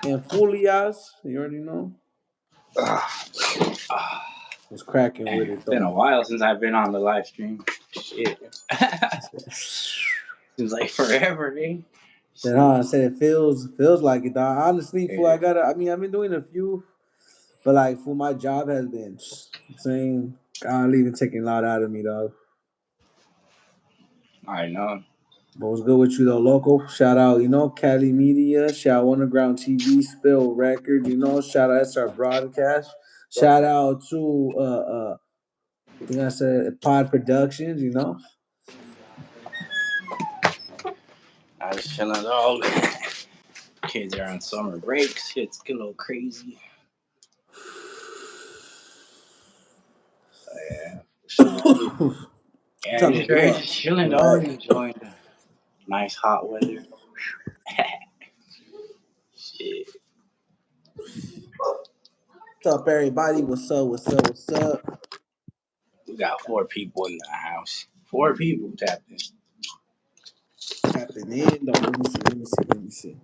And Folias, you already know. Was cracking with Man, it it's been though. a while since I've been on the live stream. Shit. Seems like forever, dude. Then I said it feels like it. Dog. Honestly, fool, Yeah. I gotta. I mean, I've been doing a few, but like, for my job has been saying, God, even taking a lot out of me, dog. I know. But what's good with you though, local? Shout out, Cali Media. Shout out Underground TV, Spill Records. Shout out SR Broadcast. Shout out to I think I said Pod Productions. I was chilling all kids are on summer breaks. It's a little crazy. Yeah. So, yeah, Time to go up. just chilling, dog. Right. Enjoying the nice hot weather. Shit. What's up, everybody? What's up? What's up? What's up? We got 4 people in the house. 4 people tapped in. Tapping in. Though. Let me see. Let me see. Let me see.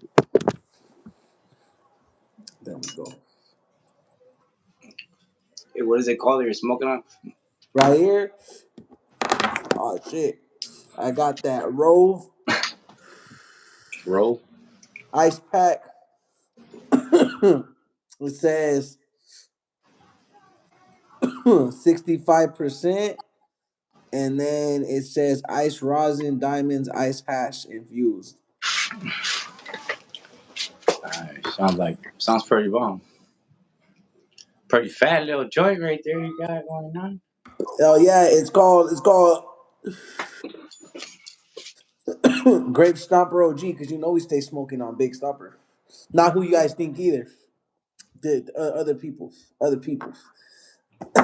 There we go. Hey, what is it called? You're smoking on? Right here. Oh shit! I got that Rove Roll. ice pack. It says 65%. And then it says ice rosin, diamonds, ice hash infused. Sounds pretty bomb. Pretty fat little joint right there you got going on. Oh yeah, it's called Grape Stomper OG because we stay smoking on Big Stomper. Not who you guys think either. The other people.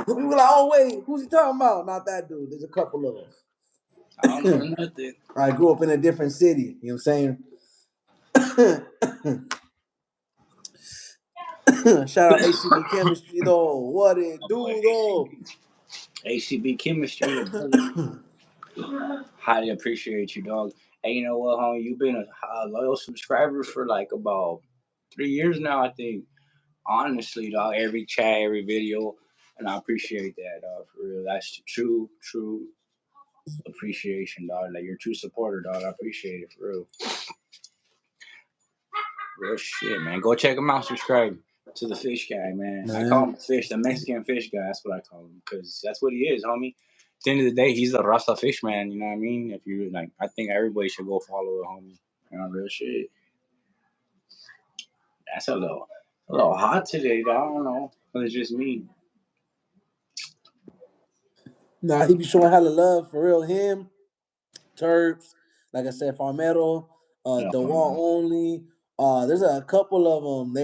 We were like, oh wait, who's he talking about? Not that dude. There's a couple of I don't them. know nothing. I grew up in a different city. You know what I'm saying? Shout out ACB Chemistry though. What it My boy do though? ACB. ACB chemistry, the brother. Highly appreciate you, dog. Hey, you know what, homie? You've been a loyal subscriber for like about 3 years now, I think. Honestly, dog, every chat, every video, and I appreciate that, dog. For real, that's the true appreciation, dog. Like, you're a true supporter, dog. I appreciate it, for real. Real shit, man. Go check him out. Subscribe to the fish guy, man. I call him Man. fish, the Mexican fish guy. That's what I call him because that's what he is, homie. At the end of the day, he's the Rasta fish man. You know what I mean? If you like, I think everybody should go follow the homie. Real shit. That's a little hot today, dog. I don't know. It's just me. Nah, he be showing hella love for real. Him, Terps, like I said, Farmero, Yeah, The for me. Wall Only. There's a couple of them.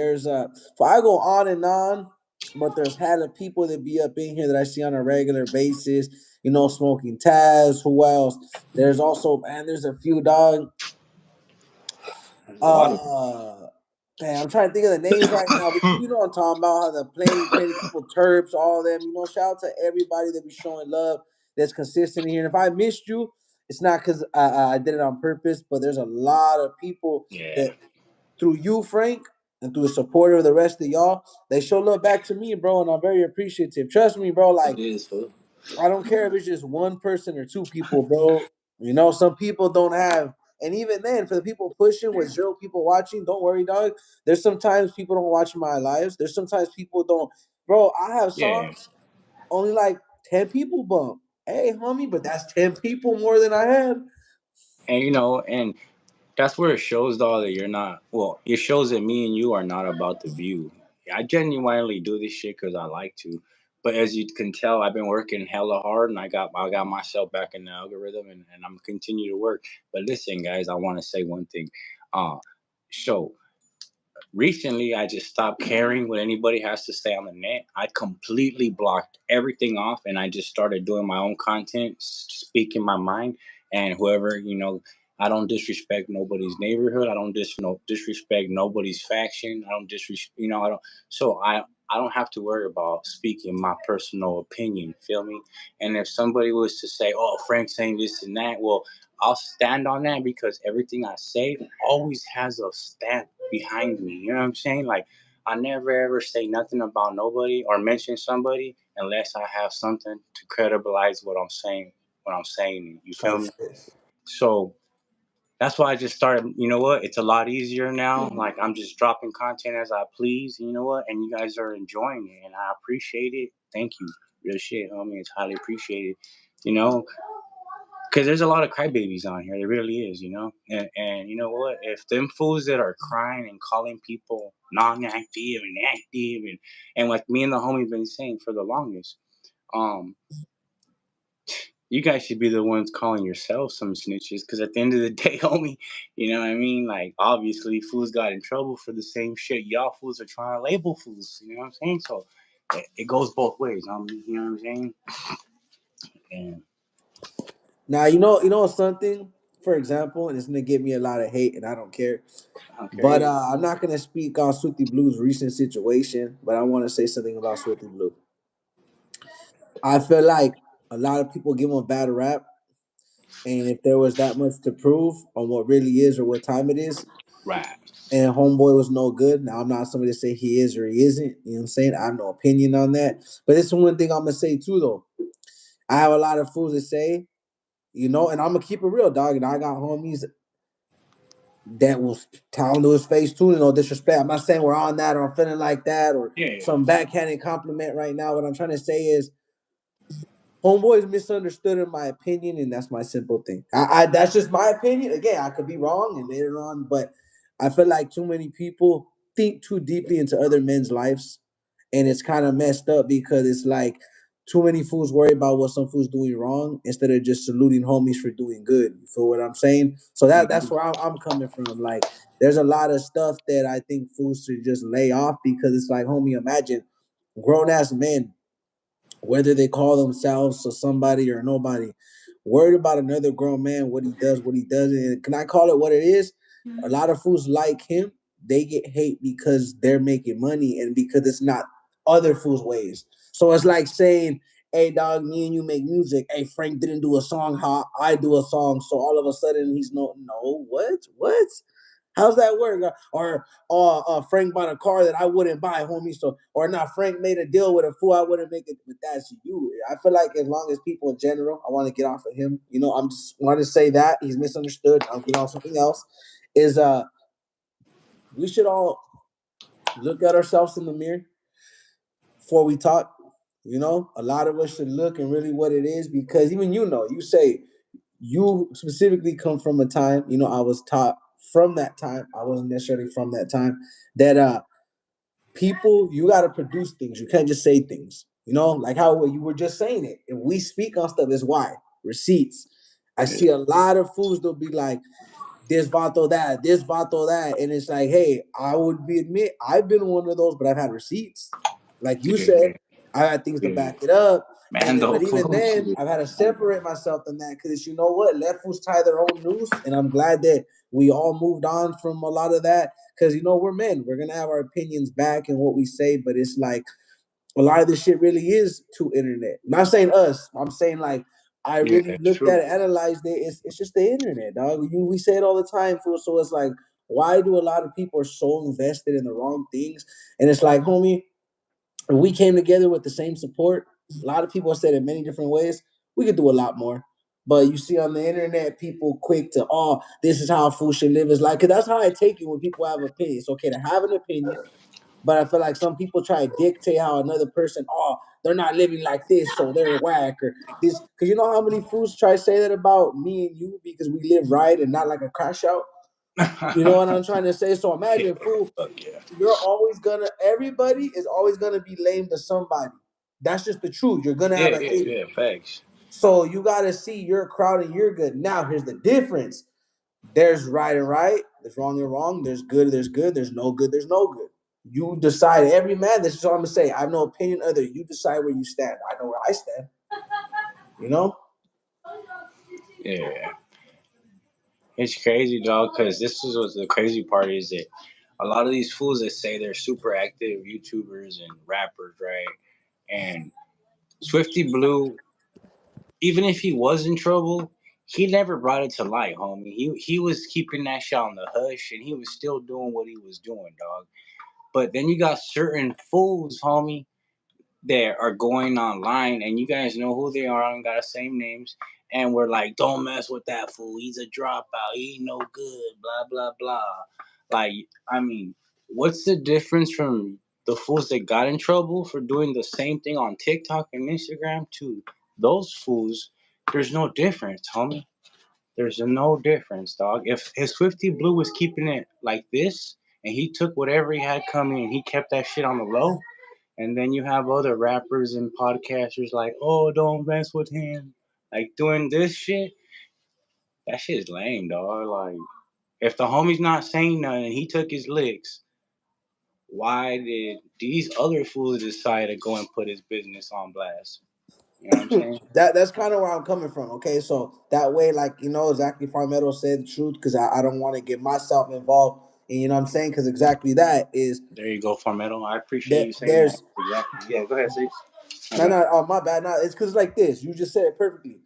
For I go on and on, but there's hella people that be up in here that I see on a regular basis. Smoking Taz. Who else? There's also, man, there's a few dog. There's a lot of Uh, Damn, I'm trying to think of the names right now, but you know what I'm talking about. How the plenty people, Terps, all of them. Shout out to everybody that be showing love that's consistent in here. And if I missed you, it's not because I did it on purpose, but there's a lot of people yeah. that through you, Frank, and through the support of the rest of y'all, they show love back to me, bro, and I'm very appreciative. Trust me, bro. It Like is, fool. I don't care if it's just one person or two people, bro. Some people don't have, and even then, for the people pushing with zero people watching, don't worry, dog. There's sometimes people don't watch my lives. There's sometimes people don't, bro. I have Yeah, songs only like 10 people bump. Hey, homie, but that's 10 people more than I had. and and that's where it shows, though, that you're not. Well, it shows that me and you are not about the view. I genuinely do this shit because I like to. But as you can tell, I've been working hella hard, and I got myself back in the algorithm, and I'm continue to work. But listen, guys, I want to say one thing. Uh, so recently, I just stopped caring what anybody has to say on the net. I completely blocked everything off, and I just started doing my own content, speaking my mind. And whoever, I don't disrespect nobody's neighborhood. I don't disrespect nobody's faction. I don't disrespect, I don't. So I don't have to worry about speaking my personal opinion. Feel me? And if somebody was to say, "Oh, Frank's saying this and that," well, I'll stand on that because everything I say always has a stamp behind me. You know what I'm saying? Like I never ever say nothing about nobody or mention somebody unless I have something to credibilize what I'm saying. What I'm saying, you feel Type me? shit. So that's why I just started. You know what? It's a lot easier now. Like I'm just dropping content as I please. You know what? And you guys are enjoying it, and I appreciate it. Thank you. Real shit, homie. It's highly appreciated. You know, because there's a lot of crybabies on here. There really is. You know, and you know what? If them fools that are crying and calling people non-active and active and like me and the homie been saying for the longest, um, you guys should be the ones calling yourselves some snitches because at the end of the day, homie, you know what I mean? Like, obviously, fools got in trouble for the same shit y'all fools are trying to label fools. You know what I'm saying? So it goes both ways, homie. You know what I'm saying? And Now you know something. For example, and it's gonna give me a lot of hate, and I don't care. I don't care But either. I'm not gonna speak on Swifty Blue's recent situation. But I want to say something about Swifty Blue. I feel like a lot of people give him a bad rap, and if there was that much to prove on what really is or what time it is, Right. and Homeboy was no good. Now I'm not somebody to say he is or he isn't. You know what I'm saying? I have no opinion on that. But this is one thing I'm gonna say too, though. I have a lot of fools that say, you know, and I'm gonna keep it real, dog. And I got homies that will tell him to his face too, no disrespect. I'm not saying we're on that or I'm feeling like that or Yeah, yeah. some backhanded compliment right now. What I'm trying to say is Homeboy is misunderstood in my opinion, and that's my simple thing. I that's just my opinion. Again, I could be wrong and later on, but I feel like too many people think too deeply into other men's lives, and it's kind of messed up because it's like too many fools worry about what some fools doing wrong instead of just saluting homies for doing good. You feel what I'm saying? So that's Mhm. where I'm coming from. Like, there's a lot of stuff that I think fools should just lay off because it's like, homie, imagine grown ass men whether they call themselves or somebody or nobody, worried about another grown man, what he does, what he doesn't. And can I call it what it is? A lot of fools like him, they get hate because they're making money and because it's not other fools' ways. So it's like saying, hey dog, me and you make music. Hey, Frank didn't do a song how I do a song. So all of a sudden he's no, what? What? How's that work? Or Frank bought a car that I wouldn't buy, homie. So, or not, Frank made a deal with a fool I wouldn't make it. But that's you. I feel like as long as people in general, I want to get off of him. You know, I'm just want to say that he's misunderstood. I'll get on something else. Is we should all look at ourselves in the mirror before we talk. You know, a lot of us should look and really what it is because even you say you specifically come from a time, you know, I was taught from that time. I wasn't necessarily from that time that people you got to produce things. You can't just say things. You know, like how you were just saying it. If we speak on stuff, is why receipts. I Yeah, see a lot of fools. They'll be like, this vato that, this vato that. And it's like, hey, I would be admit I've been one of those, but I've had receipts. Like you said, yeah, I had things to yeah. back it up. And then, Mando but even fools. then, I've had to separate myself from that because you know what? Let fools tie their own noose. And I'm glad that we all moved on from a lot of that because, you know, we're men. We're going to have our opinions back and what we say, but it's like, a lot of this shit really is to internet. I'm not saying us. I'm saying like I Yeah, really it's looked true. at it, analyzed it. It's just the internet, dog. We say it all the time, fool. So it's like, why do a lot of people are so invested in the wrong things? And it's like, homie, if we came together with the same support, a lot of people have said it many different ways. We could do a lot more. But you see on the internet, people quick to, oh, this is how a fool should live his life. Because that's how I take it when people have opinions. It's okay to have an opinion, but I feel like some people try to dictate how another person, oh, they're not living like this, so they're whack or this. Because you know how many fools try to say that about me and you because we live right and not like a crash out. You know what I'm trying to say? So Yeah, imagine, fool, fuck yeah. everybody is always gonna be lame to somebody. That's just the truth. You're gonna Yeah, have a yeah, hater. yeah. Facts. So you gotta see your crowd and you're good. Now here's the difference. There's right and right, there's wrong and wrong, there's good, there's no good, there's no good. You decide, every man, this is what I'm gonna say. I have no opinion other. You decide where you stand. I know where I stand, you know? Yeah. It's crazy, dog, because this is what the crazy part is that a lot of these fools that say they're super active YouTubers and rappers, right? And Swifty Blue, even if he was in trouble, he never brought it to light, homie. He was keeping that shit on the hush, and he was still doing what he was doing, dog. But then you got certain fools, homie, that are going online, and you guys know who they are. I don't got the same names, and we're like, don't mess with that fool. He's a dropout. He ain't no good. Blah blah blah. Like, I mean, what's the difference from the fools that got in trouble for doing the same thing on TikTok and Instagram to those fools? There's no difference, homie. There's no difference, dog. If his Swifty Blue was keeping it like this, and he took whatever he had coming and he kept that shit on the low, and then you have other rappers and podcasters like, oh, don't mess with him, like doing this shit. That shit is lame, dog. Like, if the homie's not saying nothing and he took his licks, why did these other fools decide to go and put his business on blast? You know what I'm saying? That's kind of where I'm coming from. Okay, so that way, like exactly, Farmetto said the truth because I don't want to get myself involved. And you know what I'm saying? Because exactly that is There you go, Farmetto. I appreciate that you saying that. there's Exactly. Yeah, go ahead, Six. My no, bad. no, oh my bad. No, it's because like this. You just said it perfectly.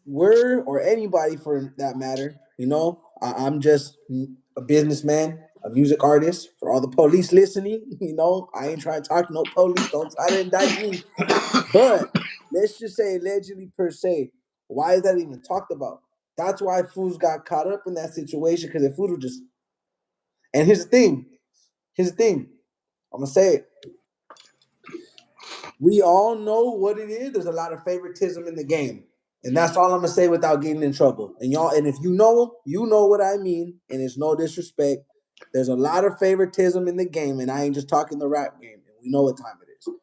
We're or anybody for that matter. I'm just a businessman, a music artist. For all the police listening, I ain't trying to talk to no police. Don't try to indict me. But let's just say allegedly per se. Why is that even talked about? That's why fools got caught up in that situation because the food would just. And here's the thing. Here's the thing. I'm gonna say it. We all know what it is. There's a lot of favoritism in the game. And that's all I'm gonna say without getting in trouble. And y'all, and if you know what I mean, and it's no disrespect. There's a lot of favoritism in the game, and I ain't just talking the rap game. And we know what time it is.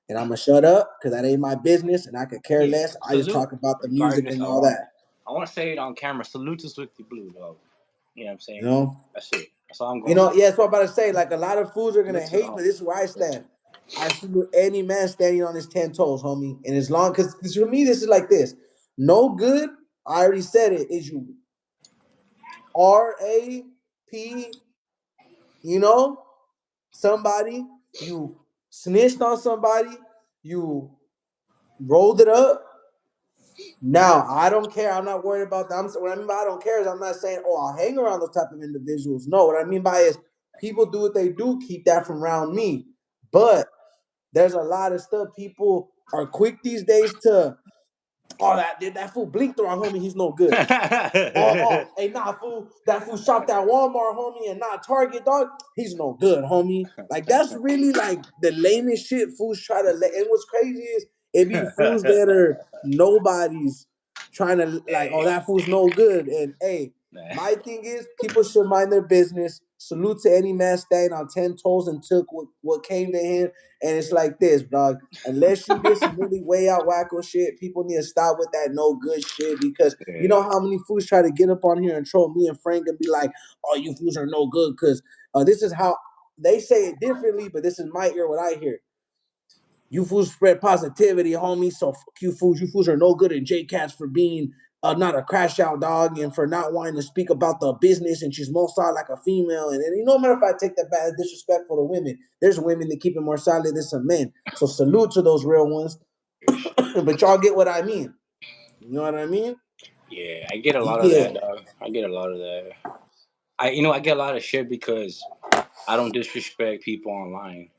And I'm gonna shut up because that ain't my business, and I could care Yeah, less. I just salute. talk about the music Regardless, and all that. I want to say it on camera. Salute to Swifty Blue, dog. You know what I'm You saying? know, That's it. That's all I'm gonna say. Yeah, that's what I'm about to say. Like a lot of fools are gonna Salute to the hate, but homie. this is where I stand. I salute any man standing on his 10 toes, homie. And as long because for me, this is like this. No good. I already said it. Is you RAP? You know, somebody you snitched on somebody. You rolled it up. Now I don't care. I'm not worried about that. What I mean by I don't care is I'm not saying, oh, I'll hang around those type of individuals. No, what I mean by is people do what they do. Keep that from around me. But there's a lot of stuff people are quick these days to. Oh, that fool blinked around, homie. He's no good. Hey, nah, fool. That fool shopped at Walmart, homie, and not Target, dog. He's no good, homie. Like that's really like the lamest shit fools try to. And what's crazy is it be fools that are nobodies trying to like. Oh, Hey, that fool's no good. And hey, man. my thing is people should mind their business. Salute to any man standing on 10 toes and took what came to him. And it's like this, dog. Unless you did some really way out wacko shit, people need to stop with that no good shit because you know Yeah. how many fools try to get up on here and troll me and Frank and be like, "Oh, you fools are no good," because this is how they say it differently, but this is my ear what I hear. You fools spread positivity, homie. So fuck you fools. You fools are no good. And J Cats for being not a crash out dog and for not wanting to speak about the business and she's most like a female. And you know, matter if I take that bad disrespectful to women, there's women that keep it more solid than some men. So salute to those real ones. But y'all get what I mean. You know what I mean? Yeah, I get a lot of Yeah. that, dog. I get a lot of that. I get a lot of shit because I don't disrespect people online.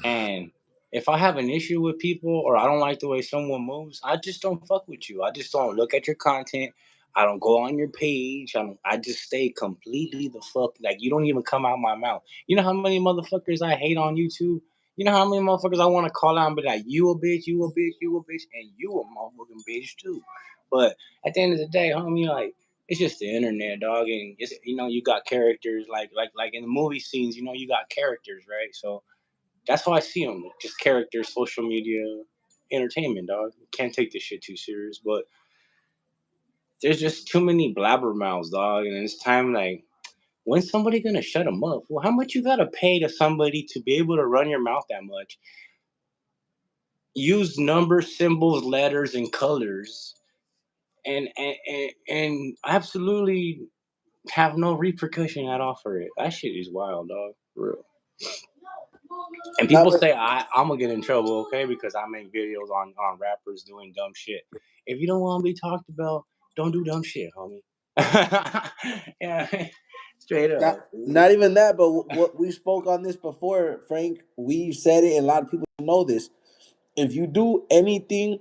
And if I have an issue with people or I don't like the way someone moves, I just don't fuck with you. I just don't look at your content. I don't go on your page. I just stay completely the fuck like you don't even come out my mouth. You know how many motherfuckers I hate on YouTube? You know how many motherfuckers I want to call out and be like, you a bitch, you a bitch, you a bitch, and you a motherfucking bitch too. But at the end of the day, homie, like it's just the internet, dog, and it's, you got characters like in the movie scenes, you got characters, right? So that's how I see them. Just characters, social media, entertainment, dog. Can't take this shit too serious, but there's just too many blabbermouths, dog. And it's time, like, when's somebody gonna shut them up? Well, how much you gotta pay to somebody to be able to run your mouth that much? Use numbers, symbols, letters, and colors, and absolutely have no repercussion at all for it. That shit is wild, dog. For real. And Not people but say I'm gonna get in trouble, okay, because I make videos on rappers doing dumb shit. If you don't want to be talked about, don't do dumb shit, homie. Yeah, straight not, up. not even that, but what we spoke on this before, Frank. We said it, and a lot of people know this. If you do anything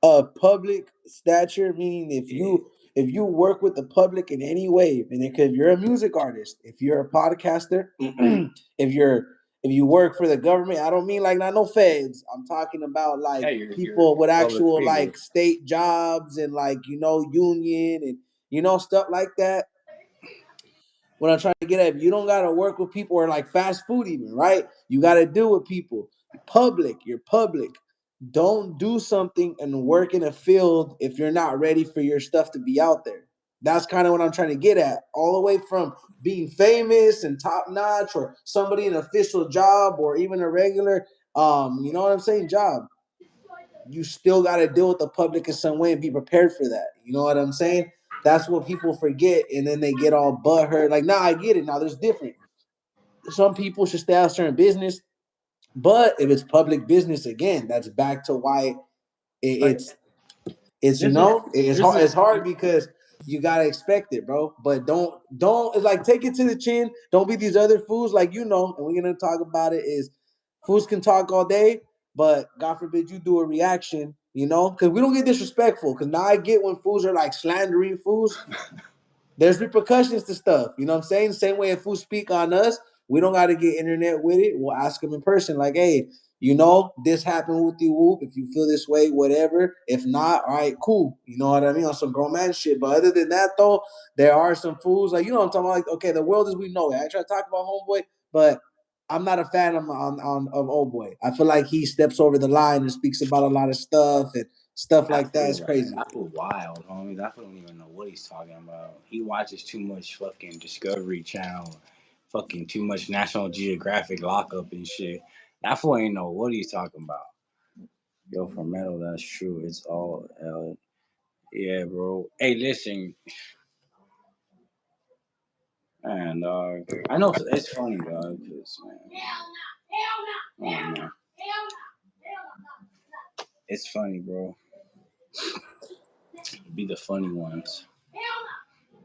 of public stature, meaning if you work with the public in any way, and if you're a music artist, if you're a podcaster, if you work for the government, I don't mean like not no feds. I'm talking about like Yeah, you're people with public actual figure. like state jobs and like union and stuff like that. What I'm trying to get at, you don't gotta work with people or like fast food even, right? You gotta deal with people. You're public. Don't do something and work in a field if you're not ready for your stuff to be out there. That's kind of what I'm trying to get at. All the way from being famous and top notch or somebody in an official job or even a regular you know what I'm saying, job. You still gotta deal with the public in some way and be prepared for that. You know what I'm saying? That's what people forget, and then they get all butthurt. Like, nah, I get it. Now there's different. Some people should stay out of certain business, but if it's public business, again, that's back to why Like it's this is it's this hard. is It's hard because you gotta expect it, bro. But don't it's like take it to the chin. Don't be these other fools like and we're gonna talk about it. Is fools can talk all day, but God forbid you do a reaction, because we don't get disrespectful. Because now I get when fools are like slandering fools, there's repercussions to stuff. You know what I'm saying? Same way if fools speak on us, we don't got to get internet with it. We'll ask them in person, like, hey, this happened with you, whoop. If you feel this way, whatever. If not, all right, cool. You know what I mean? On some grown man shit. But other than that, though, there are some fools, like, what I'm talking about? Like, okay, the world as we know it. I try to talk about Homeboy, but I'm not a fan of Old Boy. I feel like he steps over the line and speaks about a lot of stuff and stuff like that. It's crazy. that fool wild, homie. That fool don't even know what he's talking about. He watches too much fucking Discovery Channel, fucking too much National Geographic lockup and shit. That fool ain't know what he's talking about. Yo, for metal, that's true. It's all yeah, bro. Hey, listen, man, dog. I know it's funny, dog. 'Cause, man, it's funny, bro. Be the funny ones.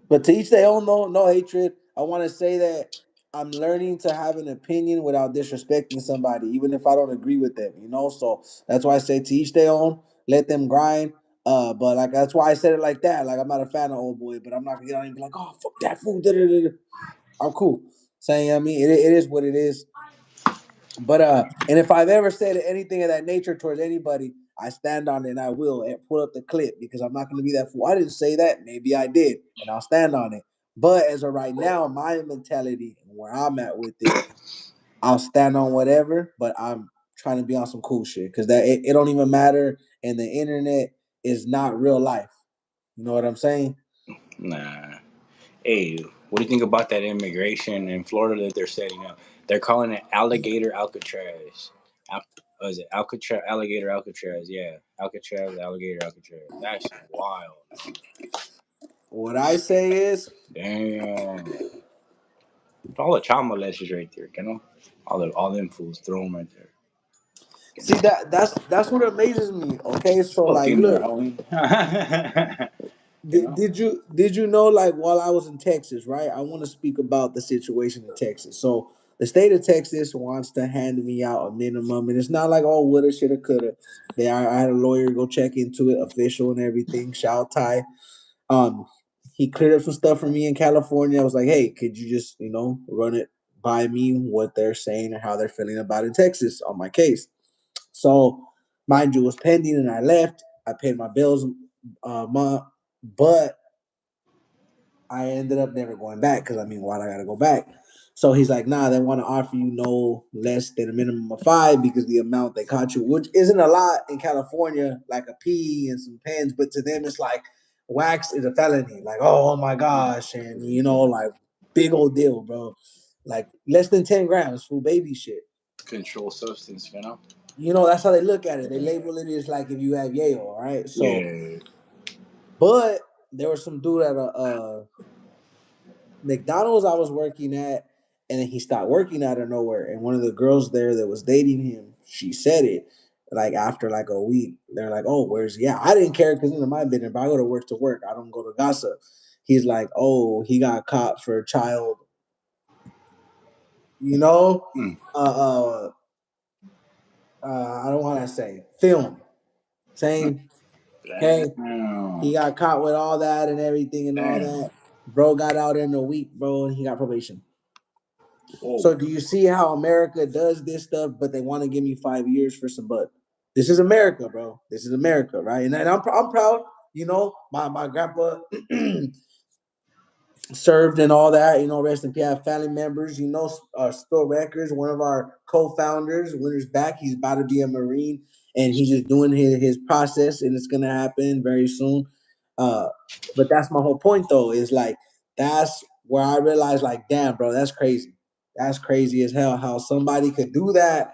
But to each their own, no hatred. I want to say that I'm learning to have an opinion without disrespecting somebody, even if I don't agree with them. So that's why I say to each their own. Let them grind. But like that's why I said it like that. Like I'm not a fan of Old Boy, but I'm not gonna get on and be like, oh fuck that fool. Da, da, da, da. I'm cool. Saying, I mean, it is what it is. But and if I've ever said anything of that nature towards anybody, I stand on it and I will and pull up the clip because I'm not going to be that fool. I didn't say that. Maybe I did, and I'll stand on it. But as of right now, my mentality and where I'm at with it, I'll stand on whatever. But I'm trying to be on some cool shit because it don't even matter, and the internet is not real life. You know what I'm saying? Nah. Hey, what do you think about that immigration in Florida that they're setting up? They're calling it Alligator Alcatraz. Is it Alcatraz? Alligator Alcatraz. Yeah, Alcatraz, Alligator Alcatraz. That's wild. What I say is, Damn. All the child molesters right there, you know? All them fools, throw them right there. see that's what amazes me. Okay, so like, Fucking there, look. homie. You Did, know? did you did you know, like, while I was in Texas, right? I want to speak about the situation in Texas. So the state of Texas wants to hand me out a minimum, and it's not like, oh, woulda, shoulda, coulda. I had a lawyer go check into it, official and everything. Shout Ty. Um, he cleared up some stuff for me in California. I was like, hey, could you just run it by me what they're saying and how they're feeling about it in Texas on my case. So mind you, it was pending, and I left. I paid my bills, but I ended up never going back because I mean, why do I gotta go back? So he's like, nah, they want to offer you no less than a minimum of five because the amount they caught you, which isn't a lot in California, like a pee and some pens, but to them it's like wax is a felony. Like, oh my gosh, and like big old deal, bro. Like less than 10 grams for baby shit. Control substance, you know? That's how they look at it. They label it as like if you have Yale, all right? So, Yeah. but there was some dude at a McDonald's I was working at, and then he stopped working out of nowhere. And one of the girls there that was dating him, she said it like after like a week. They're like, "Oh, where's yeah?" I didn't care because in my business, but I go to work to work. I don't go to gossip. He's like, "Oh, he got caught for child, you know, Hmm. I don't want to say film saying, okay, he Damn. got caught with all that and everything and all Damn. that. Bro got out in a week, bro, and he got probation. Whoa. So do you see how America does this stuff, but they want to give me 5 years for some butt? This is America, bro. This is America, right? And I'm proud. You know, my grandpa served and all that. You know, rest in peace. I have family members. You know, Spill Records, one of our co-founders, Winter's back. He's about to be a Marine, and he's just doing his process, and it's gonna happen very soon. But that's my whole point, though. Is like that's where I realized, like, damn, bro, that's crazy. That's crazy as hell. How somebody could do that,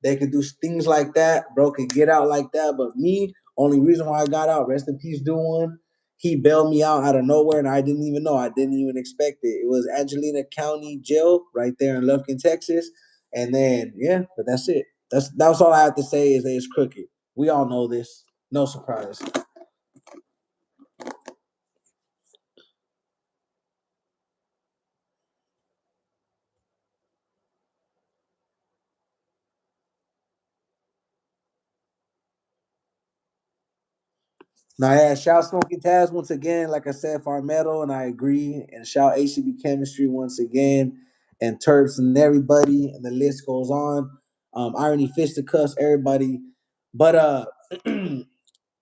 they could do things like that. Bro could get out like that. But me, only reason why I got out, rest in peace, do one. He bailed me out of nowhere, and I didn't even know. I didn't even expect it. It was Angelina County Jail right there in Lufkin, Texas. And then yeah, but that's it. That's all I have to say is that it's crooked. We all know this. No surprise. Now, yeah, shout Smoky Taz once again. Like I said, Farmetto, and I agree. And shout ACB Chemistry once again, and Terps and everybody, and the list goes on. Irony Fisticuffs, everybody. But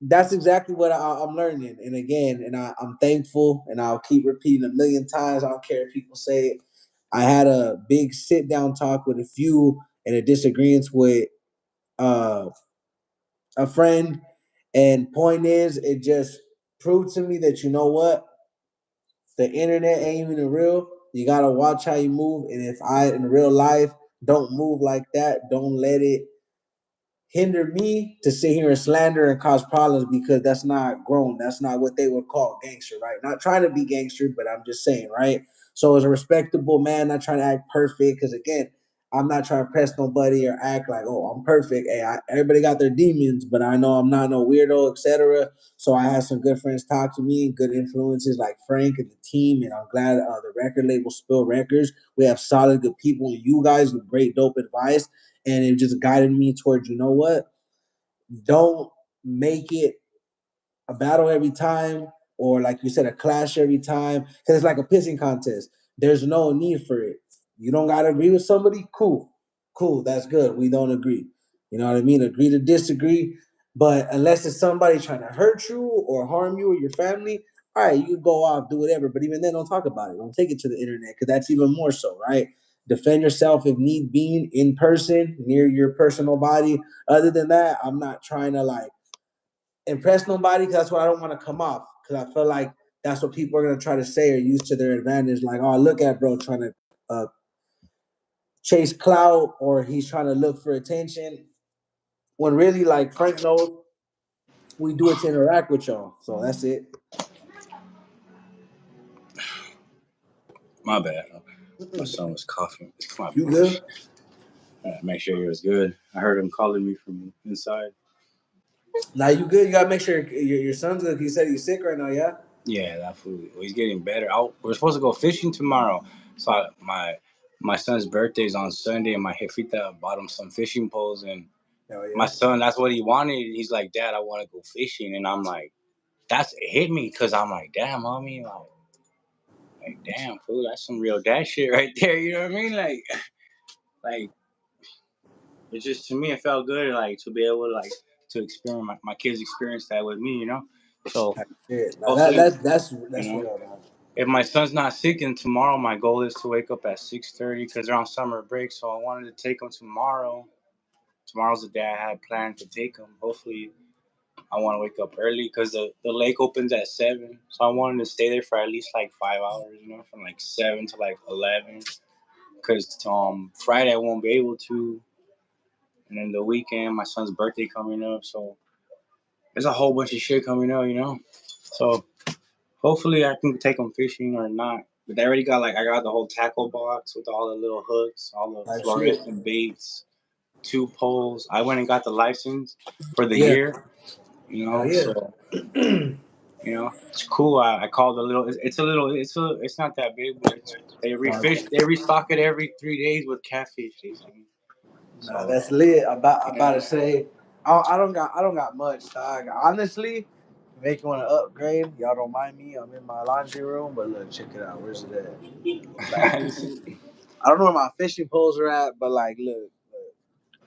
that's exactly what I'm learning. And again, and I'm thankful, and I'll keep repeating a million times. I don't care if people say it. I had a big sit down talk with a few and a disagreements with uh a friend. And point is, it just proved to me that you know what, the internet ain't even real. You gotta watch how you move, and if I in real life don't move like that, don't let it hinder me to sit here and slander and cause problems because that's not grown. That's not what they would call gangster, right? Not trying to be gangster, but I'm just saying, right? So as a respectable man, not trying to act perfect, because again, I'm not trying to press nobody or act like, oh, I'm perfect. Hey, everybody got their demons, but I know I'm not no weirdo, etc. So I had some good friends talk to me, good influences like Frank and the team, and I'm glad the record label Spill Records. We have solid, good people, and you guys with great, dope advice, and it just guided me towards, you know what, don't make it a battle every time, or like you said, a clash every time, because it's like a pissing contest. There's no need for it. You don't gotta agree with somebody, cool, that's good. We don't agree. You know what I mean? Agree to disagree. But unless it's somebody trying to hurt you or harm you or your family, all right, you can go off, do whatever. But even then, don't talk about it. Don't take it to the internet, because that's even more so, right? Defend yourself if need be in person, near your personal body. Other than that, I'm not trying to like impress nobody, because that's what I don't want to come off. Because I feel like that's what people are gonna try to say or use to their advantage. Like, oh, look at bro trying to chase clout, or he's trying to look for attention. When really, like Frank knows, we do it to interact with y'all. So that's it. My bad. My Mm-mm. son was coughing. My You bad. good? Make sure he was good. I heard him calling me from inside. Now you good? You gotta make sure your son's good. He said he's sick right now. Yeah. Yeah, that food. He's getting better. We're supposed to go fishing tomorrow. So my son's birthday is on Sunday, and my jefita bought him some fishing poles. And Hell my yeah. son, that's what he wanted. He's like, Dad, I want to go fishing. And I'm like, that's it hit me because I'm like, damn, mommy, like damn, fool, that's some real dad shit right there. You know what I mean? Like it just to me, it felt good, like to be able to to experience my kids experience that with me. You know, so Shit. Now hopefully, you that's know. real, man. If my son's not sick, and tomorrow my goal is to wake up at 6:30 because they're on summer break. So I wanted to take them tomorrow. Tomorrow's the day I had planned to take them. Hopefully, I want to wake up early because the lake opens at 7. So I wanted to stay there for at least like 5 hours, you know, from like 7 to like 11. Because Friday I won't be able to, and then the weekend my son's birthday coming up. So there's a whole bunch of shit coming up, you know. So hopefully I can take them fishing or not. But they already got like I got the whole tackle box with all the little hooks, all the Type shit. fluorescent baits, 2 poles. I went and got the license for the Yeah. year, you Hell know. yeah. So it's cool. I called a little. It's a little. It's not that big, but they refish. They restock it every 3 days with catfish. They say. Nah, So that's lit. About yeah, to say, I don't got much, dog. Honestly, make you want to upgrade. Y'all don't mind me. I'm in my laundry room, but look, check it out. Where's it at? Back. I don't know where my fishing poles are at, but like, look,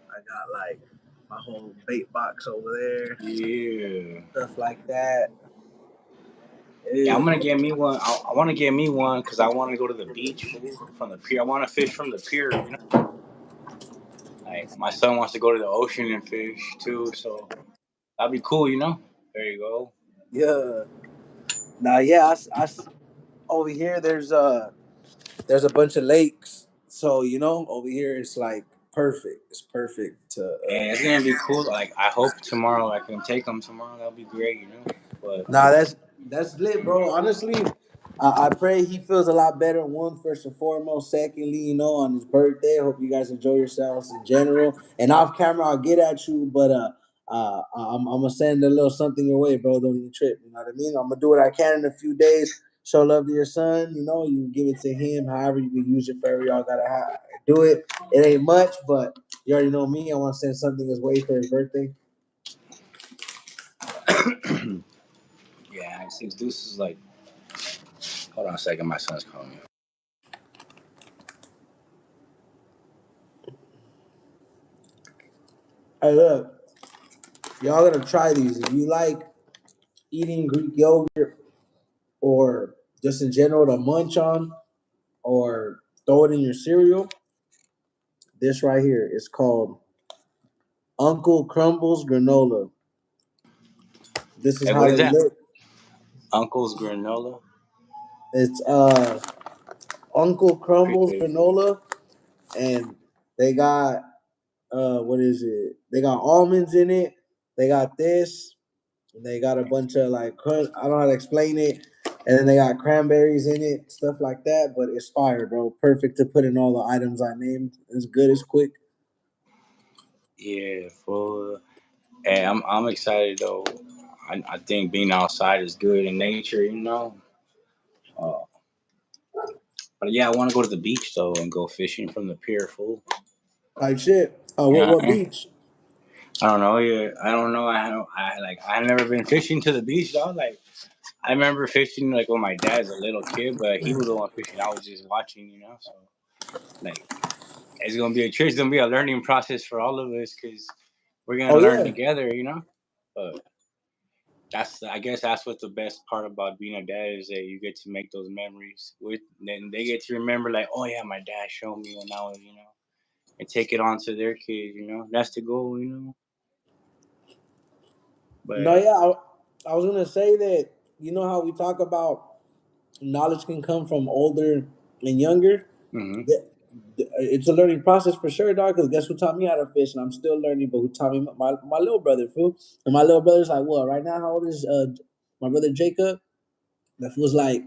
I got like my whole bait box over there, yeah. stuff like that. Yeah, I'm Yeah. gonna get me one. I want to get me one because I want to go to the beach, fool, from the pier. I want to fish from the pier. Like my son wants to go to the ocean and fish too, so that'd be cool. There you go. Yeah. Now, yeah, over here there's a bunch of lakes, so over here it's like perfect. It's perfect to. And it's gonna be cool. Like I hope tomorrow I can take them tomorrow. That'd be great. But Nah, that's lit, bro. Honestly, I pray he feels a lot better. One, first and foremost. Secondly, on his birthday. I hope you guys enjoy yourselves in general. And off camera, I'll get at you, but I'm gonna send a little something your way, bro. Don't even trip. You know what I mean? I'm gonna do what I can in a few days. Show love to your son. You give it to him. However you can use it for y'all gotta do it. It ain't much, but you already know me. I want to send something his way for his birthday. yeah, since Deuce is like, hold on a second, my son's calling me. Hey, look, y'all gotta try these. If you like eating Greek yogurt or just in general to munch on or throw it in your cereal, this right here is called Uncle Crumbles granola. This is Hey, how what is they that? look. Uncle's granola. It's Uncle Crumbles Appreciate it. granola, and they got what is it? They got almonds in it. They got this. And they got a bunch of like I don't know how to explain it. And then they got cranberries in it, stuff like that. But it's fire, bro. Perfect to put in all the items I named. It's good. It's quick. Yeah, for hey, I'm excited though. I think being outside is good in nature. Uh, but yeah, I want to go to the beach though and go fishing from the pier, full. Like shit. What Yeah, what beach? I don't know. Yeah, I don't know. I've never been fishing to the beach, dog. Like I remember fishing like when my dad's a little kid, but he was the one fishing. I was just watching. So like it's gonna be a trip. It's gonna be a learning process for all of us because we're gonna Oh learn yeah. together. But I guess that's what the best part about being a dad is that you get to make those memories with. Then they get to remember like, oh yeah, my dad showed me when I was. And take it on to their kids. That's the goal. No, But yeah. I was gonna say that how we talk about knowledge can come from older and younger. hmm Yeah, it's a learning process for sure, dog. Because guess who taught me how to fish, and I'm still learning. But who taught me my little brother, fool? And my little brother's like, what? Right now, how old is my brother Jacob? That feels like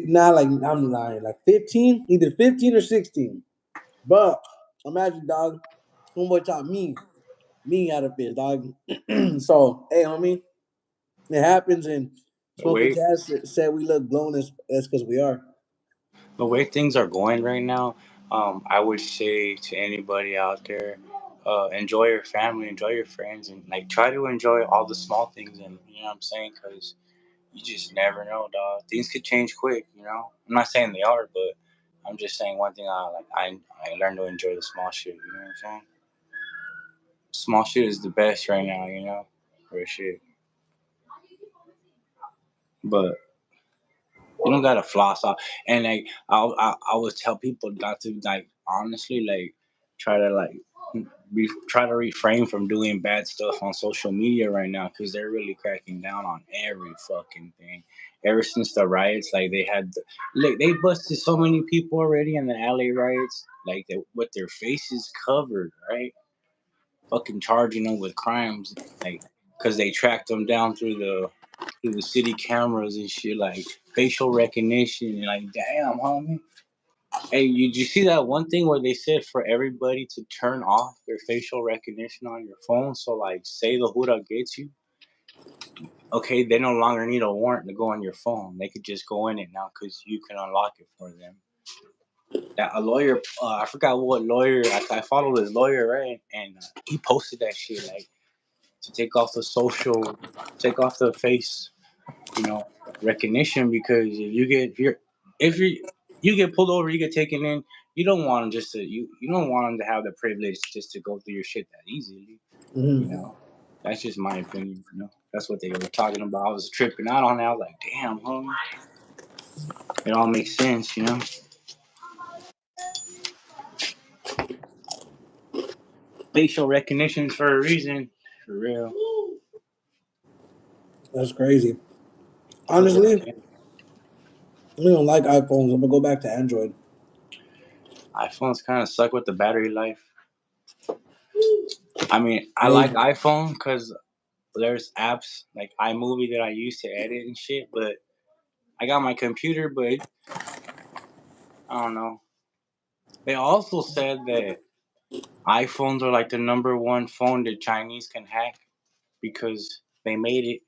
now, like I'm lying, like 15, either 15 or 16. But imagine, dog, homeboy taught me how to fish, dog. So, hey, homie, it happens, and the Smoking way Jazz said we look blown as that's because we are. the way things are going right now, I would say to anybody out there, enjoy your family, enjoy your friends, and like try to enjoy all the small things. And you know what I'm saying? Because you just never know, dog. Things could change quick. I'm not saying they are, but I'm just saying one thing. I learned to enjoy the small shit. You know what I'm saying? Small shit is the best right now. For shit. But you don't gotta floss off. And like I always tell people not to like honestly like try to like try to refrain from doing bad stuff on social media right now because they're really cracking down on every fucking thing. Ever since the riots, like like they busted so many people already in the LA riots, like with their faces covered, right? Fucking charging them with crimes, like because they tracked them down through through the city cameras and shit, like facial recognition, and like, damn, homie. Hey, did you see that one thing where they said for everybody to turn off their facial recognition on your phone? So, like, say the Huda gets you, okay, they no longer need a warrant to go on your phone. They could just go in it now because you can unlock it for them. That a lawyer, I forgot what lawyer. I follow this lawyer, right? And he posted that shit like to take off the social, take off the face, you know, recognition because if you get pulled over, you get taken in. You don't want them just to you don't want them to have the privilege just to go through your shit that easily. You Mm-hmm. know, that's just my opinion. You know, that's what they were talking about. I was tripping out on that. I was like, damn, homie, it all makes sense. You know, facial recognition for a reason, for real. That's crazy. I was like, Honestly, damn, we don't like iPhones. I'm gonna go back to Android. iPhones kind of suck with the battery life. I mean, I Way like better. iPhone because there's apps like iMovie that I use to edit and shit, but I got my computer, but I don't know. They also said that iPhones are like the number one phone that Chinese can hack because they made it.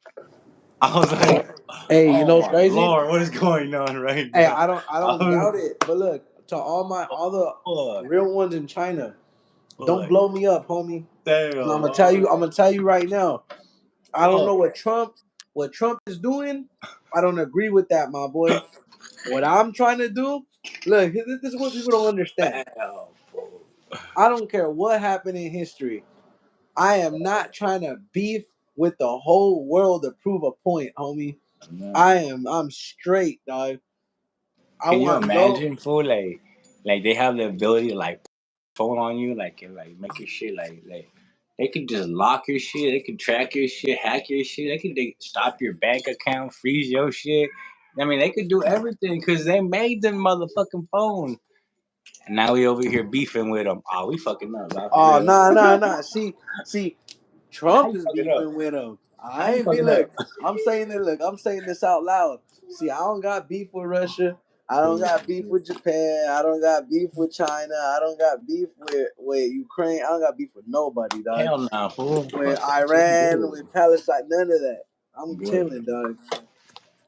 I was like, Hey, you oh know what's my crazy? lord, what is going on right Hey, now? I don't I doubt it. But look, to all the was, real ones in China, don't like, blow me up, homie. And damn, I'm gonna tell you right now. I don't fuck, know what Trump is doing. I don't agree with that, my boy. What I'm trying to do, look, this is what people don't understand. damn, fool. I don't care what happened in history. I am not trying to beef with the whole world to prove a point, homie. I'm straight, dog. I Can you want no. imagine, fool? Like they have the ability to like phone on you, like and like make your shit like they could just lock your shit, they could track your shit, hack your shit, they stop your bank account, freeze your shit. I mean, they could do everything because they made them motherfucking phone. And now we over here beefing with them. Oh, we fucking up, bro, for Oh, real. nah. See, How Trump you is fucking up? beefing with him. How I you ain't be fucking up? look. I'm saying it. Look, I'm saying this out loud. See, I don't got beef with Russia. I don't got beef with Japan. I don't got beef with China. I don't got beef with Ukraine. I don't got beef with nobody, dog. Hell nah, fool. With Fuck that shit. I'm Iran, good. with Palestine, none of that. I'm I'm good. chilling, dog.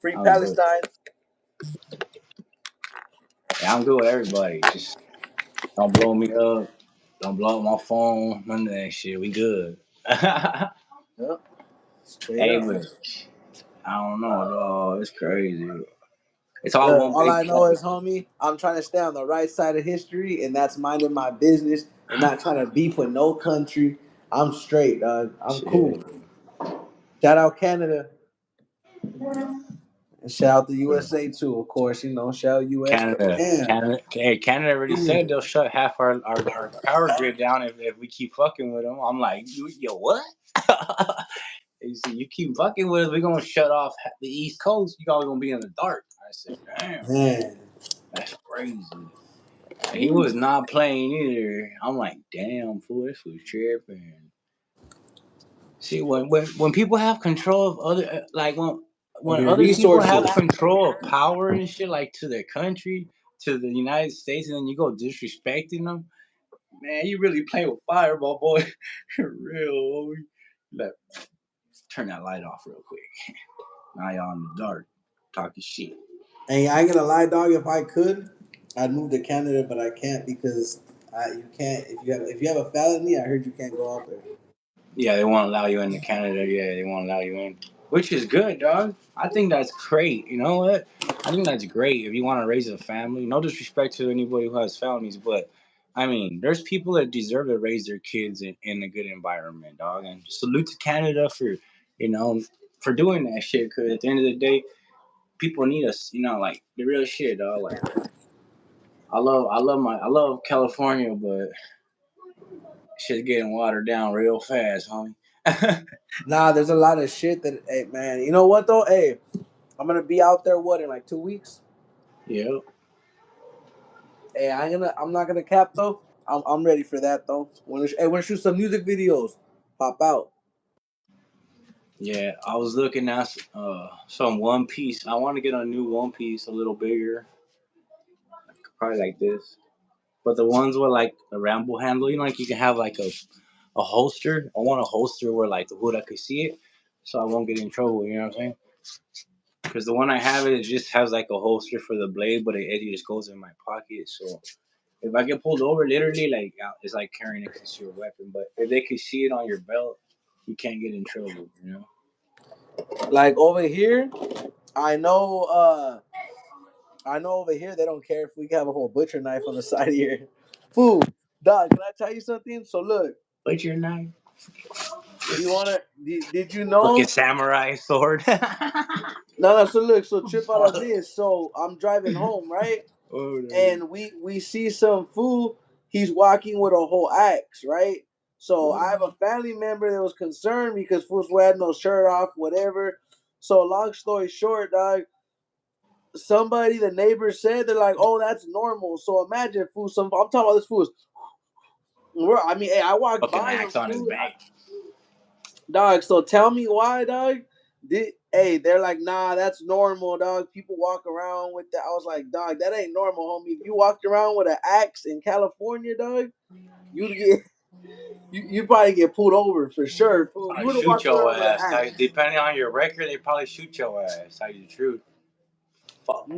Free I'm good. Palestine. Yeah, I'm good with everybody. Just don't blow me up. Don't blow up my phone. None of that shit. We good. Hey, Yep, straight up. but I don't know, dog. It's crazy. It's all Look, one all big I know play. is, homie, I'm trying to stay on the right side of history, and that's minding my business and not trying to beef with no country. I'm straight, dog. I'm Shit. cool. Shout out Canada and shout out the USA too, of course. You know, shout out US. But Canada. damn, Canada already said they'll shut half our power grid down if we keep fucking with them. I'm like, yo, what? You see, you keep fucking with us, we're gonna shut off the East Coast. You all gonna be in the dark. I said, damn, man. that's crazy. And he was not playing either. I'm like, damn, fool, this was tripping. See, when people have control of other, like Of when your other people have resources. control of power and shit, like to their country, to the United States, and then you go disrespecting them, man, you really playing with fire, my boy. Real. Like, turn that light off real quick. Now y'all in the dark, talking shit. And I ain't gonna lie, dog. If I could, I'd move to Canada, but I can't because you can't. If you have a felony, I heard you can't go out there. Yeah, they won't allow you into Canada. Yeah, they won't allow you in, which is good, dog. I think that's great. You know what? I think that's great if you want to raise a family. No disrespect to anybody who has felonies, but I mean, there's people that deserve to raise their kids in a good environment, dog. And salute to Canada for, you know, for doing that shit. Because at the end of the day, people need us. You know, like the real shit, dog. Like I love California, but shit's getting watered down real fast, homie. Nah, there's a lot of shit that. Hey, man, you know what though? Hey, I'm gonna be out there. What in like 2 weeks? Yeah. Hey, I'm not gonna cap though. I'm ready for that though. Wanna shoot some music videos? Pop out. Yeah, I was looking at some One Piece. I want to get a new One Piece, a little bigger, probably like this. But the ones with like a ramble handle, like you can have like a holster. I want a holster where like the hood I could see it, so I won't get in trouble. You know what I'm saying? Because the one I have, it just has like a holster for the blade, but it just goes in my pocket. So if I get pulled over, literally, like it's like carrying a concealed weapon. But if they can see it on your belt, you can't get in trouble. Like over here, I know. I know over here they don't care if we have a whole butcher knife on the side here. Fool, dog. Can I tell you something? So look, But you're not you wanna? Did you fucking know? samurai sword. No, no. So look, so trip out of this. So I'm driving home, right? Oh, no. And we see some fool. He's walking with a whole axe, right? So I have a family member that was concerned because fools had no shirt off, whatever. So long story short, dog. Somebody, the neighbors said they're like, "Oh, that's normal." So imagine, fool. I'm talking about this fool. I mean, hey, I walked Fucking by him, axe on his fool. back. Dog. So tell me why, dog. Hey, they're like, nah, that's normal, dog. People walk around with that. I was like, dog, that ain't normal, homie. If you walked around with an axe in California, dog, you'd get you probably get pulled over for sure. Fool. You Probably would have shoot walked your around with an ass. axe. Depending on your record, they probably shoot your ass. Tell you the truth. Fuck.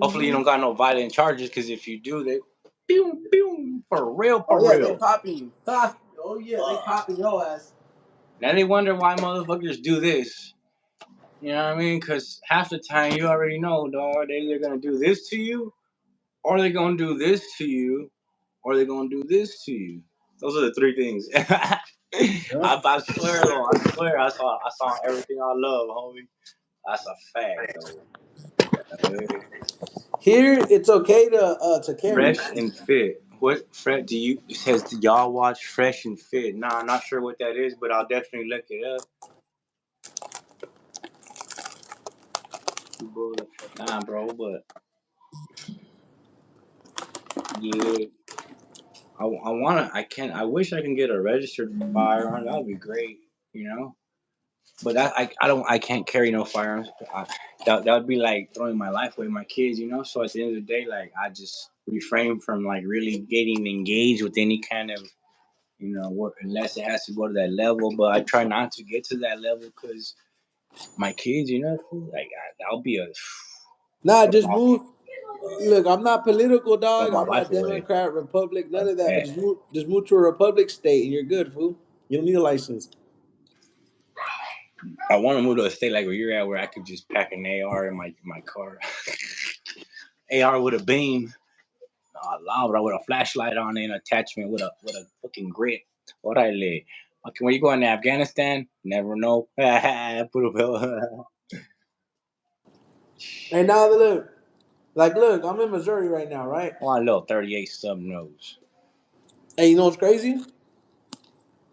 Hopefully you don't got no violent charges, because if you do, they pew pew for real, Oh for yeah, they real. popping you. Ha. Oh yeah, they popping your ass. Now they wonder why motherfuckers do this. You know what I mean? Because half the time you already know, dog. They either gonna do this to you, or they gonna do this to you, or they gonna do this to you. Those are the three things. Yep. I swear though, I swear I saw everything I love, homie. That's a fact though. Here, it's okay to carry. Fresh and Fit. What Fred do you it says do y'all watch Fresh and Fit? Nah, I'm not sure what that is, but I'll definitely look it up. Nah, bro, but yeah, I wanna, I wish I can get a registered firearm. That would be great, you know. But I can't carry no firearms. That would be like throwing my life away, my kids, you know. So at the end of the day, like I just refrain from like really getting engaged with any kind of, what, unless it has to go to that level. But I try not to get to that level because my kids, like that'll be a Nah, throw just my, move. Look, I'm not political, throw dog. my I'm life not away. Democrat, Republic, A none of that. But bet. just move to a Republic state, and you're good, fool. You don't need a license. I want to move to a state like where you're at, where I could just pack an AR in my car. AR with a beam. Laura with a flashlight on it, an attachment with a fucking grip. Orale. Okay, when you going to Afghanistan, never know. Put a bell. And now look, I'm in Missouri right now, right? Want a little 38 sub nose. Hey, you know what's crazy?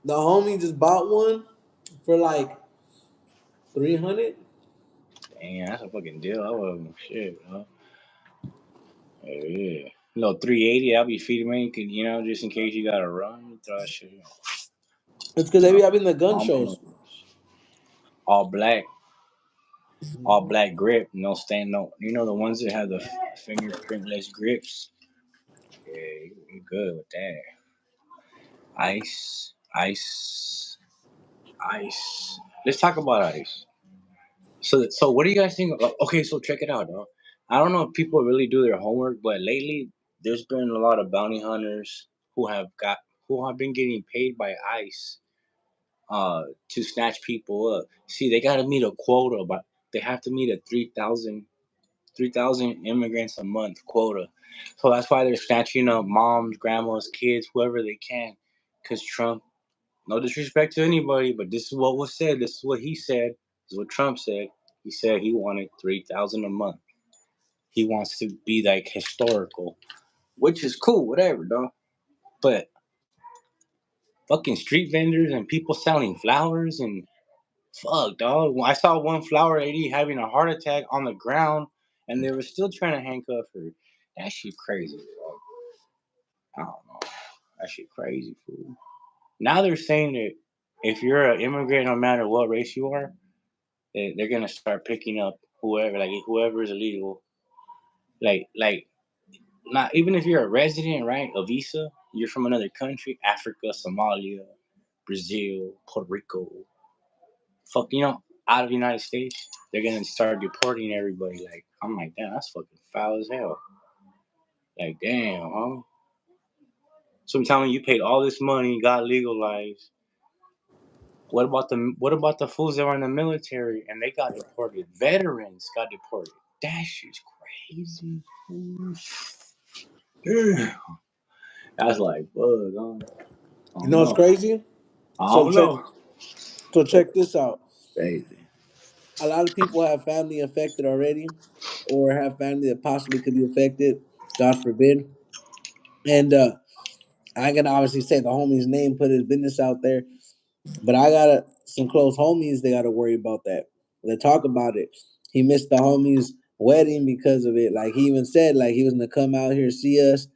The homie just bought one for like 300. Damn, that's a fucking deal. I wasn't shit, bro. Yeah. Little 380, I'll be feeding me, just in case you gotta run, throw that shit. It's because they be having the gun Mama shows. knows. All black, all black grip, no stain, no. You know the ones that have the fingerprintless grips. Yeah, you good with that. Ice, ice, ice. Let's talk about ice. So what do you guys think? Okay, so check it out, dog. I don't know if people really do their homework, but lately there's been a lot of bounty hunters who have been getting paid by ICE to snatch people up. See, they got to meet a quota, but they have to meet a 3,000 immigrants a month quota. So that's why they're snatching up moms, grandmas, kids, whoever they can, because Trump. No disrespect to anybody, but this is what was said. This is what he said. This is what Trump said. He said he wanted 3,000 a month. He wants to be like historical, which is cool, whatever, dog. But fucking street vendors and people selling flowers and fuck, dog. When I saw one flower lady having a heart attack on the ground, and they were still trying to handcuff her. That shit crazy, dog. I don't know. That shit crazy, fool. Now they're saying that. if you're an immigrant, no matter what race you are, they're gonna start picking up whoever, like whoever is illegal. Like not even if you're a resident, right? A visa, you're from another country, Africa, Somalia, Brazil, Puerto Rico, fuck, out of the United States, they're gonna start deporting everybody. Like I'm like, damn, that's fucking foul as hell. Like damn, huh? So I'm telling you, you paid all this money, got legalized. What about the fools that were in the military and they got deported? Veterans got deported. That shit's crazy. Damn. That's like bug. I You don't know it's know. crazy? I So don't check know. so check this out. Crazy. A lot of people have family affected already, or have family that possibly could be affected. God forbid. And I ain't gonna obviously say the homie's name, put his business out there, but I got some close homies. They got to worry about that. They talk about it. He missed the homie's wedding because of it. Like he even said, like he was gonna come out here see us.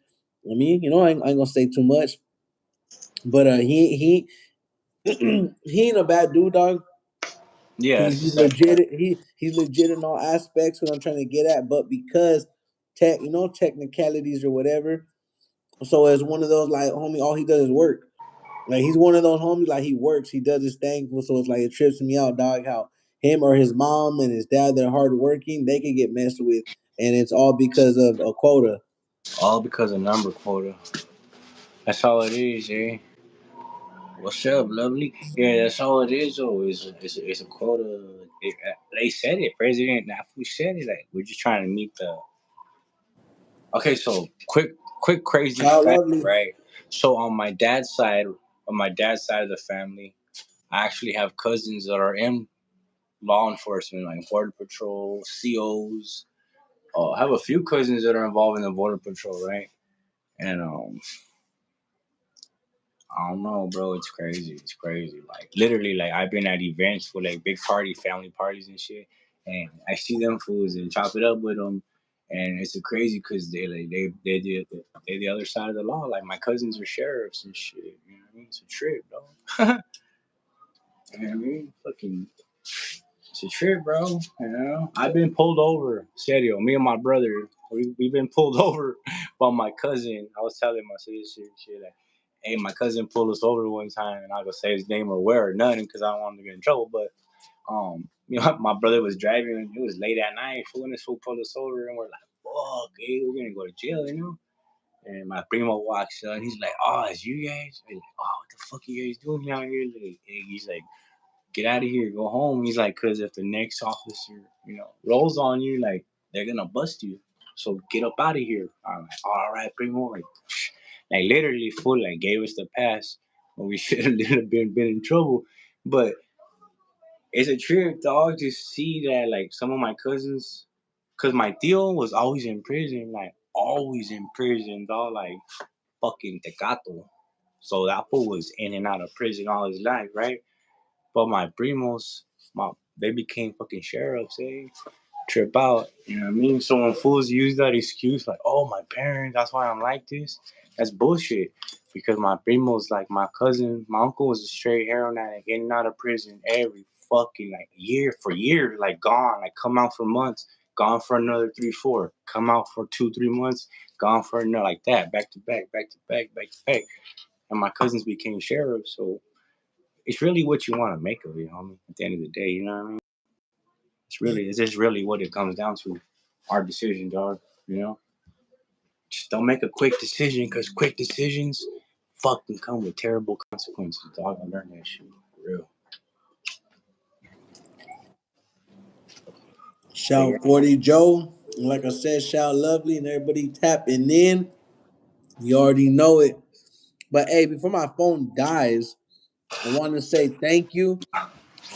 I mean, I ain't gonna say too much, but he ain't a bad dude, dog. He's Yes. legit. He's legit in all aspects. What I'm trying to get at, but because technicalities or whatever. So as one of those like homie, all he does is work. Like he's one of those homies. Like he works, he does his thing. So it's like it trips me out, dog. How him or his mom and his dad, they're hardworking, they can get messed with, and it's all because of a quota. All because of number quota. That's all it is, eh? What's up, lovely? Yeah, that's all it is, though. It's a quota. They said it. President Nafu said it. Like, we're just trying to meet the. Okay, so quick, crazy Child fact, lovely. right? So on my dad's side of the family, I actually have cousins that are in law enforcement, like border patrol, COs. I have a few cousins that are involved in the border patrol, right? And I don't know, bro. It's crazy. It's crazy. Like literally, like I've been at events with like big family parties and shit, and I see them fools and chop it up with them, and it's crazy because they the other side of the law. Like my cousins are sheriffs and shit. You know what I mean? It's a trip, bro. You know what I mean? Fucking, it's a trip, bro. You know, I've been pulled over. Serio, me and my brother, we've been pulled over by my cousin. I was telling my sister shit like, hey, my cousin pulled us over one time, and I go say his name or where or nothing because I don't want him to get in trouble. But my brother was driving. It was late at night. Fool and this fool pulled us over, and we're like, fuck, hey, we're gonna go to jail, you know. And my primo walks up. He's like, "Oh, it's you guys." We're like, "Oh, what the fuck are you guys doing out here?" Like, he's like, get out of here, go home. He's like, because if the next officer, rolls on you, like, they're gonna bust you. So get up out of here. I'm like, all right, primo. Like literally, full like gave us the pass when we should have been in trouble. But it's a trip, dog, to see that like some of my cousins, cause my tío was always in prison, like always in prison, dog, like fucking tecato. So that fool was in and out of prison all his life, right? But my primos, they became fucking sheriffs, eh? Trip out, you know what I mean? So when fools use that excuse, like, oh, my parents, that's why I'm like this, that's bullshit. Because my primos, like my cousin, my uncle was a straight heroin addict, in and out of prison every fucking like year for years, like gone, like come out for months, gone for another 3, 4, come out for 2, 3 months, gone for another, like that, back to back, back to back, back to back. And my cousins became sheriffs, so it's really what you want to make of it, homie. At the end of the day, you know what I mean? It's just really what it comes down to. Our decision, dog. You know, just don't make a quick decision because quick decisions fucking come with terrible consequences, dog. I learned that shit for real. But yeah, Shout 40 Joe. And like I said, shout lovely and everybody tapping in. You already know it. But hey, before my phone dies, I want to say thank you.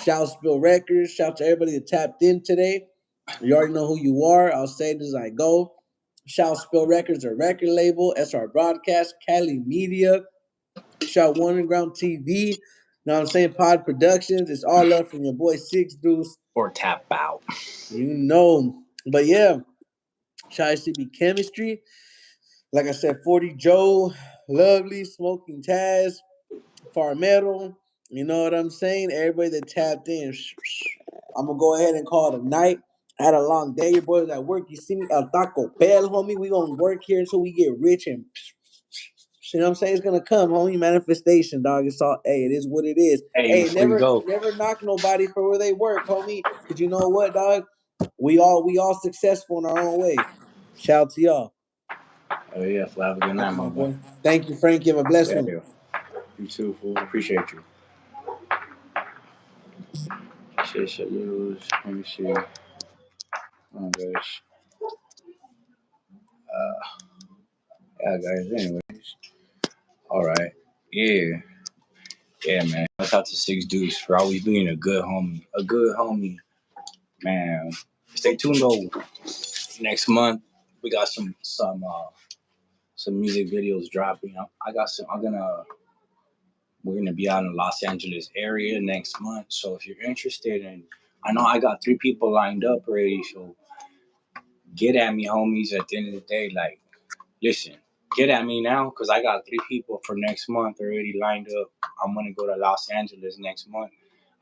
Shout Spill Records. Shout to everybody that tapped in today. You already know who you are. I'll say it as I go. Shout Spill Records, a record label. SR Broadcast, Cali Media. Shout One Underground TV. Know what I'm saying? Pod Productions. It's all love from your boy Six Deuce. or tap out. You know. But yeah, shout ICB Chemistry. Like I said, 40 Joe, Lovely, Smoking Taz, Farmero, You know what I'm saying? Everybody that tapped in, I'm gonna go ahead and call it a night. I had a long day. Your boys at work. You see me, El Taco Bell, homie. We gonna work here until we get rich and. You know what I'm saying? It's gonna come, homie. Manifestation, dog. It's all. Hey, it is what it is. Hey, Hey, before you go, never knock nobody for where they work, homie. Cause you know what, dog? We all successful in our own way. Shout out to y'all. oh yeah, so have a good night, Thank you, my my boy. boy. Thank you, Frankie. Have a blessed Yeah, one. yeah. You too, fool. Appreciate you. Shit, use. Let me see. Oh gosh. Yeah, guys. Anyways, all right. Yeah, yeah, man. Shout out to Six Deuce for always being a good homie. A good homie, man. Stay tuned though. Next month we got some music videos dropping. I got some. We're gonna be out in Los Angeles area next month. So if you're interested in, I know I got 3 people lined up already. So get at me, homies. At the end of the day, like, listen, get at me now because I got 3 people for next month already lined up. I'm gonna go to Los Angeles next month.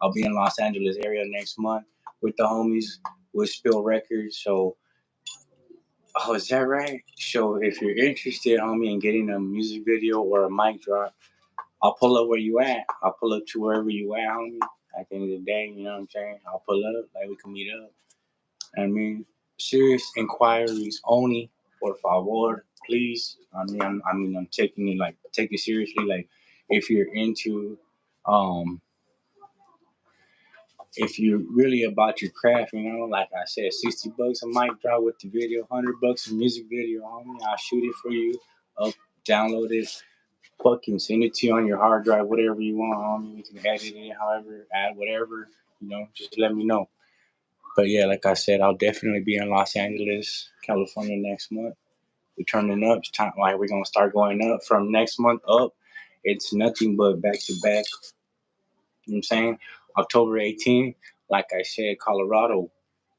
I'll be in Los Angeles area next month with the homies with Spill Records. So, oh, is that right? So if you're interested, homie, in getting a music video or a mic drop, I'll pull up where you at. I'll pull up to wherever you at, homie. At the end of the day, you know what I'm saying? I'll pull up, like we can meet up. I mean, serious inquiries only, por favor, please. I'm taking it take it seriously. Like, if you're into, um, if you're really about your craft, like I said, $60 a mic drop with the video, $100 a music video, homie. I'll shoot it for you, up, download it, fucking send it to you on your hard drive, whatever you want, homie. You can edit it, however, add whatever, just let me know. But yeah, like I said, I'll definitely be in Los Angeles, California next month. We're turning up. It's time, like, we're gonna start going up from next month up. It's nothing but back to back. You know what I'm saying? October 18th, like I said, Colorado.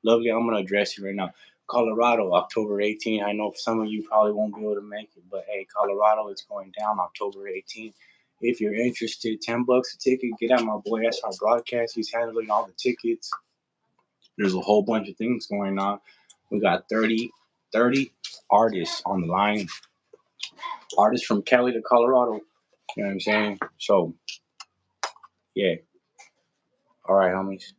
Lovely, I'm gonna address you right now. Colorado, October 18th. I know some of you probably won't be able to make it, but hey, Colorado is going down October 18th. If you're interested, $10 a ticket. Get out, my boy. That's our broadcast. He's handling all the tickets. There's a whole bunch of things going on. We got 30 artists on the line. Artists from Cali to Colorado. You know what I'm saying? So, yeah. All right, homies.